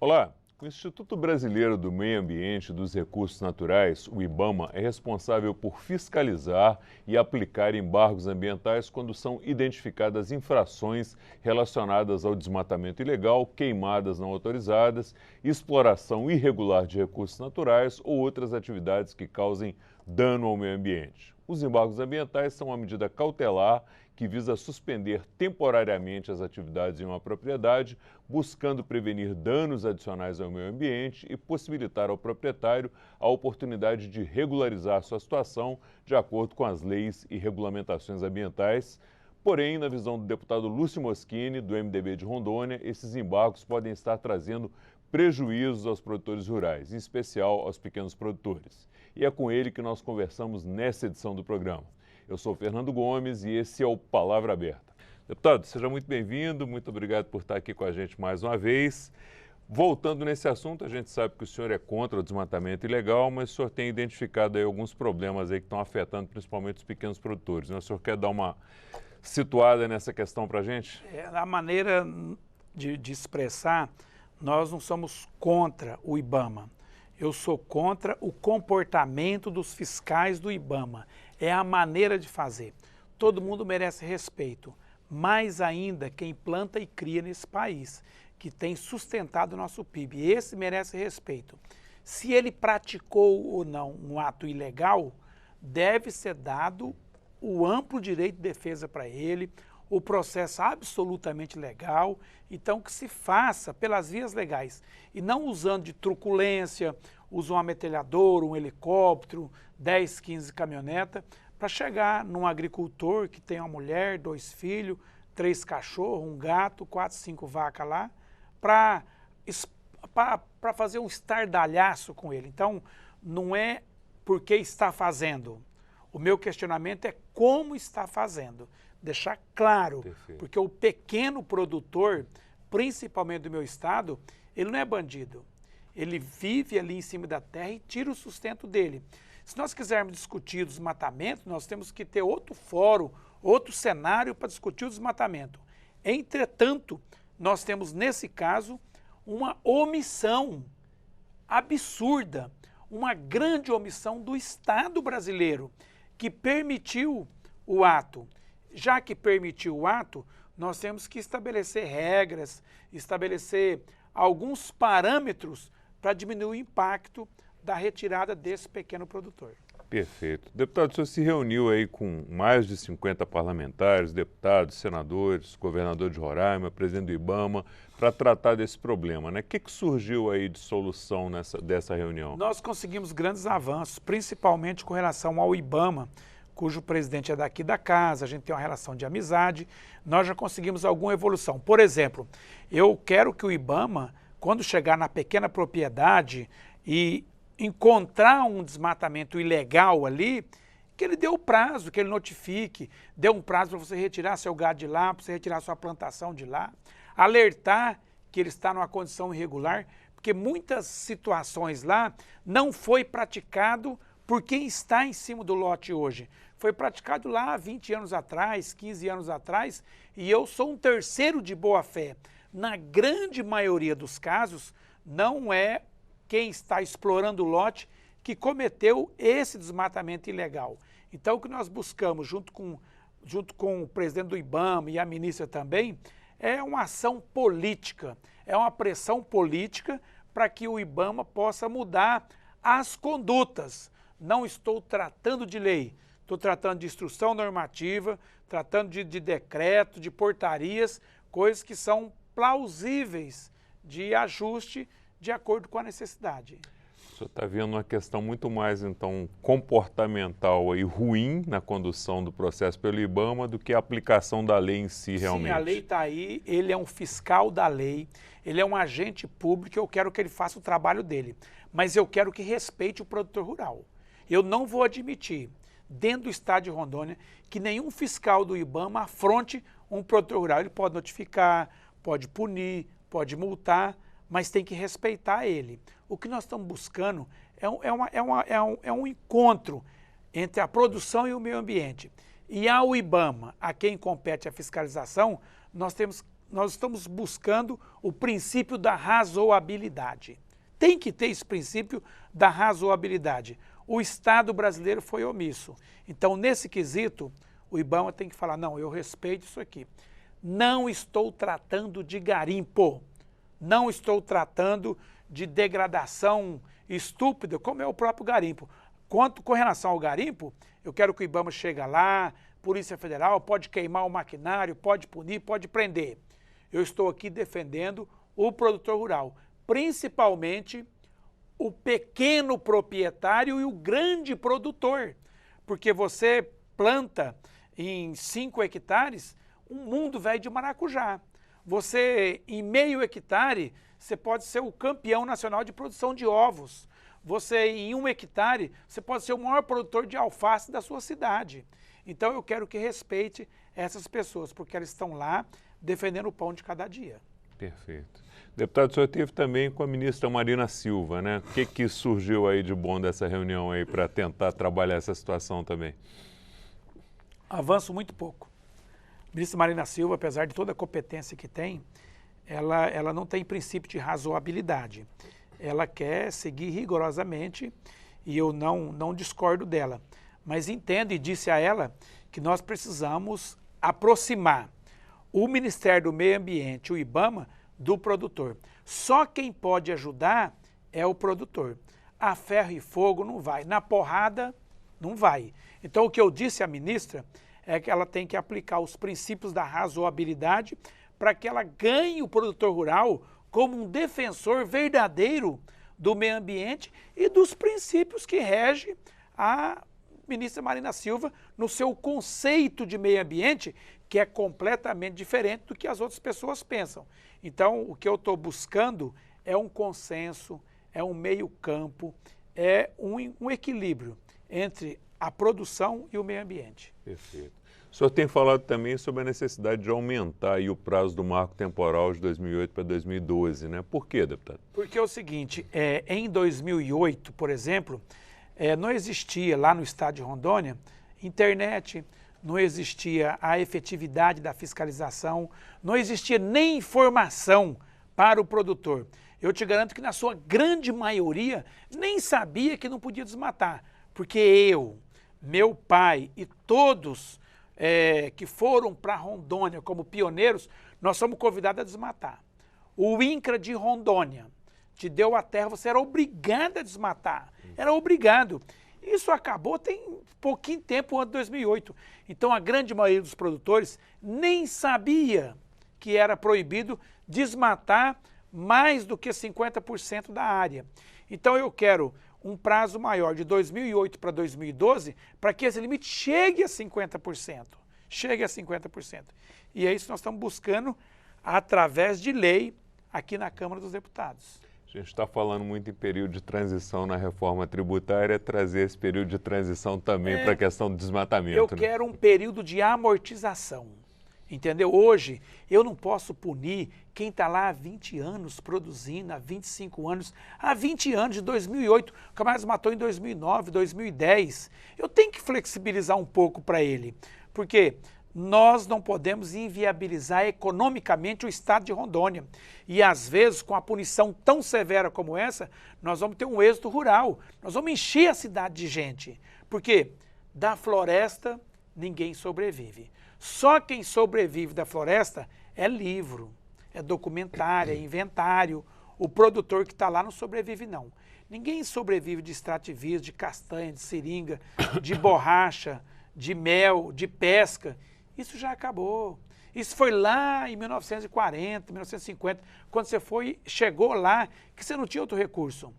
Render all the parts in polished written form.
Olá, o Instituto Brasileiro do Meio Ambiente e dos Recursos Naturais, o IBAMA, é responsável por fiscalizar e aplicar embargos ambientais quando são identificadas infrações relacionadas ao desmatamento ilegal, queimadas não autorizadas, exploração irregular de recursos naturais ou outras atividades que causem dano ao meio ambiente. Os embargos ambientais são uma medida cautelar que visa suspender temporariamente as atividades em uma propriedade, buscando prevenir danos adicionais ao meio ambiente e possibilitar ao proprietário a oportunidade de regularizar sua situação de acordo com as leis e regulamentações ambientais. Porém, na visão do deputado Lúcio Moschini, do MDB de Rondônia, esses embargos podem estar trazendo prejuízos aos produtores rurais, em especial aos pequenos produtores. E é com ele que nós conversamos nessa edição do programa. Eu sou Fernando Gomes e esse é o Palavra Aberta. Deputado, seja muito bem-vindo, muito obrigado por estar aqui com a gente mais uma vez. Voltando nesse assunto, a gente sabe que o senhor é contra o desmatamento ilegal, mas o senhor tem identificado aí alguns problemas aí que estão afetando principalmente os pequenos produtores, né? O senhor quer dar uma situada nessa questão para a gente? A maneira de expressar, nós não somos contra o IBAMA. Eu sou contra o comportamento dos fiscais do IBAMA. É a maneira de fazer. Todo mundo merece respeito, mais ainda quem planta e cria nesse país, que tem sustentado o nosso PIB. Esse merece respeito. Se ele praticou ou não um ato ilegal, deve ser dado o amplo direito de defesa para ele, o processo absolutamente legal, então que se faça pelas vias legais e não usando de truculência, usa uma metralhadora, um helicóptero, 10, 15 caminhonetas, para chegar num agricultor que tem uma mulher, 2 filhos, 3 cachorros, um gato, 4, 5 vacas lá, para fazer um estardalhaço com ele. Então, não é porque está fazendo. O meu questionamento é como está fazendo. Deixar claro, Perfeito. Porque o pequeno produtor, principalmente do meu estado, ele não é bandido. Ele vive ali em cima da terra e tira o sustento dele. Se nós quisermos discutir o desmatamento, nós temos que ter outro fórum, outro cenário para discutir o desmatamento. Entretanto, nós temos nesse caso uma omissão absurda, uma grande omissão do Estado brasileiro, que permitiu o ato. Já que permitiu o ato, nós temos que estabelecer regras, estabelecer alguns parâmetros para diminuir o impacto da retirada desse pequeno produtor. Perfeito. Deputado, o senhor se reuniu aí com mais de 50 parlamentares, deputados, senadores, governador de Roraima, presidente do IBAMA, para tratar desse problema, né? O que surgiu aí de solução dessa reunião? Nós conseguimos grandes avanços, principalmente com relação ao IBAMA, cujo presidente é daqui da casa, a gente tem uma relação de amizade, nós já conseguimos alguma evolução. Por exemplo, eu quero que o IBAMA, quando chegar na pequena propriedade e encontrar um desmatamento ilegal ali, que ele dê o prazo, que ele notifique, dê um prazo para você retirar seu gado de lá, para você retirar sua plantação de lá, alertar que ele está numa condição irregular, porque muitas situações lá não foi praticado por quem está em cima do lote hoje. Foi praticado lá há 20 anos atrás, 15 anos atrás, e eu sou um terceiro de boa fé. Na grande maioria dos casos, não é quem está explorando o lote que cometeu esse desmatamento ilegal. Então, o que nós buscamos, junto com o presidente do IBAMA e a ministra também, é uma ação política, é uma pressão política para que o IBAMA possa mudar as condutas. Não estou tratando de lei, estou tratando de instrução normativa, tratando de decreto, de portarias, coisas que são plausíveis de ajuste de acordo com a necessidade. O senhor está vendo uma questão muito mais, então, comportamental e ruim na condução do processo pelo IBAMA do que a aplicação da lei em si, realmente. Sim, a lei está aí, ele é um fiscal da lei, ele é um agente público, eu quero que ele faça o trabalho dele, mas eu quero que respeite o produtor rural. Eu não vou admitir, dentro do estado de Rondônia, que nenhum fiscal do IBAMA afronte um produtor rural. Ele pode notificar, pode punir, pode multar, mas tem que respeitar ele. O que nós estamos buscando é um encontro entre a produção e o meio ambiente. E ao IBAMA, a quem compete a fiscalização, nós temos nós estamos buscando o princípio da razoabilidade. Tem que ter esse princípio da razoabilidade. O Estado brasileiro foi omisso. Então, nesse quesito, o IBAMA tem que falar, não, eu respeito isso aqui. Não estou tratando de garimpo, não estou tratando de degradação estúpida, como é o próprio garimpo. Quanto com relação ao garimpo, eu quero que o IBAMA chegue lá, Polícia Federal, pode queimar o maquinário, pode punir, pode prender. Eu estou aqui defendendo o produtor rural, principalmente o pequeno proprietário e o grande produtor, porque você planta em 5 hectares um mundo velho de maracujá. Você, em meio hectare, você pode ser o campeão nacional de produção de ovos. Você, em 1 hectare, você pode ser o maior produtor de alface da sua cidade. Então, eu quero que respeite essas pessoas, porque elas estão lá defendendo o pão de cada dia. Perfeito. Deputado, o senhor esteve também com a ministra Marina Silva, né? O que surgiu aí de bom dessa reunião aí para tentar trabalhar essa situação também? Avanço muito pouco. A ministra Marina Silva, apesar de toda a competência que tem, ela não tem princípio de razoabilidade. Ela quer seguir rigorosamente e eu não discordo dela. Mas entendo e disse a ela que nós precisamos aproximar o Ministério do Meio Ambiente, o IBAMA, do produtor. Só quem pode ajudar é o produtor. A ferro e fogo não vai, na porrada não vai. Então o que eu disse à ministra é que ela tem que aplicar os princípios da razoabilidade para que ela ganhe o produtor rural como um defensor verdadeiro do meio ambiente e dos princípios que rege a ministra Marina Silva no seu conceito de meio ambiente, que é completamente diferente do que as outras pessoas pensam. Então, o que eu estou buscando é um consenso, é um meio campo, é um equilíbrio entre a produção e o meio ambiente. Perfeito. O senhor tem falado também sobre a necessidade de aumentar aí o prazo do marco temporal de 2008 para 2012, né? Por quê, deputado? Porque é o seguinte, em 2008, por exemplo, não existia lá no estado de Rondônia internet, não existia a efetividade da fiscalização, não existia nem informação para o produtor. Eu te garanto que na sua grande maioria nem sabia que não podia desmatar, porque eu, meu pai e todos que foram para Rondônia como pioneiros, nós somos convidados a desmatar. O INCRA de Rondônia te deu a terra, você era obrigado a desmatar, era obrigado. Isso acabou tem pouquinho tempo antes de 2008. Então a grande maioria dos produtores nem sabia que era proibido desmatar mais do que 50% da área. Então eu quero um prazo maior de 2008 para 2012 para que esse limite chegue a 50%. Chegue a 50%. E é isso que nós estamos buscando através de lei aqui na Câmara dos Deputados. A gente está falando muito em período de transição na reforma tributária, trazer esse período de transição também para a questão do desmatamento. Eu quero um período de amortização, entendeu? Hoje, eu não posso punir quem está lá há 20 anos produzindo, há 25 anos, há 20 anos, de 2008, o camarada matou em 2009, 2010. Eu tenho que flexibilizar um pouco para ele, porque nós não podemos inviabilizar economicamente o estado de Rondônia. E às vezes, com a punição tão severa como essa, nós vamos ter um êxodo rural, nós vamos encher a cidade de gente. Porque da floresta ninguém sobrevive. Só quem sobrevive da floresta é livro, é documentário, é inventário. O produtor que está lá não sobrevive não. Ninguém sobrevive de extrativismo, de castanha, de seringa, de borracha, de mel, de pesca. Isso já acabou. Isso foi lá em 1940, 1950, quando você chegou lá, que você não tinha outro recurso.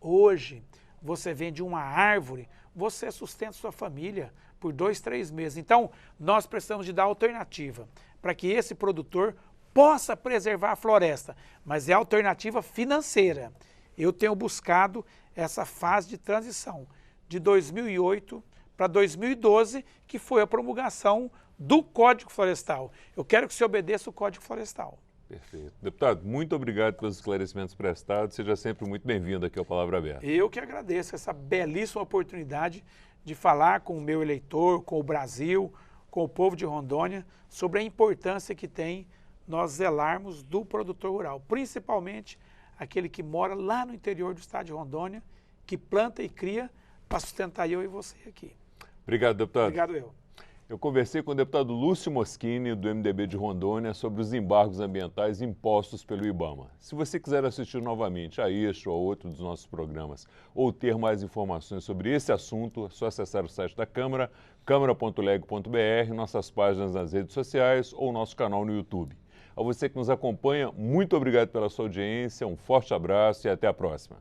Hoje, você vende uma árvore, você sustenta sua família por 2, 3 meses. Então, nós precisamos de dar alternativa para que esse produtor possa preservar a floresta, mas é alternativa financeira. Eu tenho buscado essa fase de transição de 2008 para 2012, que foi a promulgação do Código Florestal. Eu quero que você obedeça o Código Florestal. Perfeito. Deputado, muito obrigado pelos esclarecimentos prestados. Seja sempre muito bem-vindo aqui ao Palavra Aberta. Eu que agradeço essa belíssima oportunidade de falar com o meu eleitor, com o Brasil, com o povo de Rondônia, sobre a importância que tem nós zelarmos do produtor rural, principalmente aquele que mora lá no interior do estado de Rondônia, que planta e cria para sustentar eu e você aqui. Obrigado, deputado. Obrigado eu. Eu conversei com o deputado Lúcio Moschini, do MDB de Rondônia, sobre os embargos ambientais impostos pelo IBAMA. Se você quiser assistir novamente a este ou a outro dos nossos programas ou ter mais informações sobre esse assunto, é só acessar o site da Câmara, câmara.leg.br, nossas páginas nas redes sociais ou nosso canal no YouTube. A você que nos acompanha, muito obrigado pela sua audiência, um forte abraço e até a próxima.